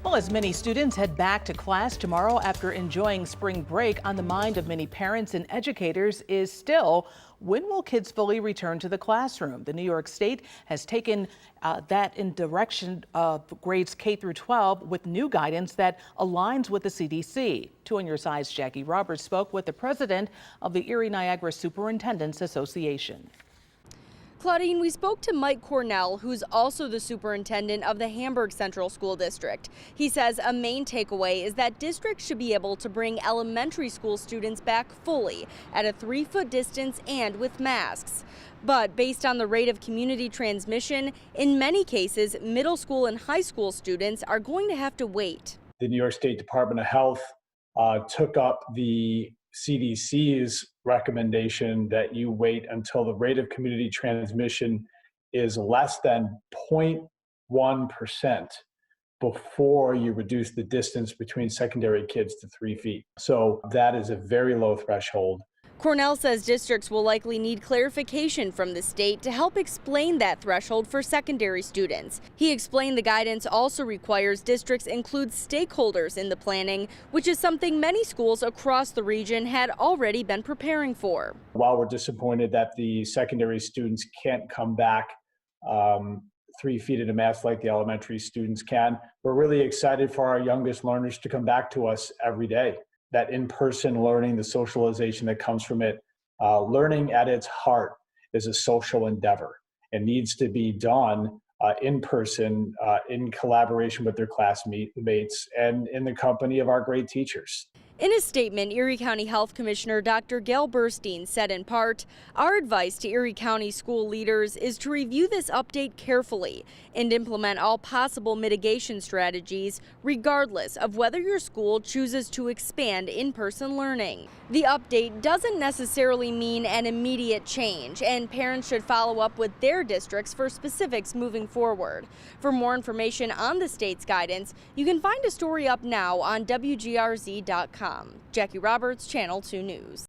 Well, as many students head back to class tomorrow after enjoying spring break, on the mind of many parents and educators is still, when will kids fully return to the classroom? The New York State has taken that in direction of grades K through 12 with new guidance that aligns with the CDC. 2 on your side's Jackie Roberts spoke with the president of the Erie Niagara Superintendents Association. Claudine, we spoke to Mike Cornell, who's also the superintendent of the Hamburg Central School District. He says a main takeaway is that districts should be able to bring elementary school students back fully at a 3-foot distance and with masks. But based on the rate of community transmission, in many cases, middle school and high school students are going to have to wait. The New York State Department of Health took up the CDC's recommendation that you wait until the rate of community transmission is less than 0.1% before you reduce the distance between secondary kids to 3 feet. So that is a very low threshold. Cornell says districts will likely need clarification from the state to help explain that threshold for secondary students. He explained the guidance also requires districts include stakeholders in the planning, which is something many schools across the region had already been preparing for. While we're disappointed that the secondary students can't come back 3 feet in a mask like the elementary students can, we're really excited for our youngest learners to come back to us every day. That in-person learning, the socialization that comes from it, learning at its heart is a social endeavor and needs to be done in person, in collaboration with their classmates and in the company of our great teachers. In a statement, Erie County Health Commissioner Dr. Gail Burstein said in part, our advice to Erie County school leaders is to review this update carefully and implement all possible mitigation strategies, regardless of whether your school chooses to expand in-person learning. The update doesn't necessarily mean an immediate change, and parents should follow up with their districts for specifics moving forward. For more information on the state's guidance, you can find a story up now on WGRZ.com. Jackie Roberts, Channel 2 News.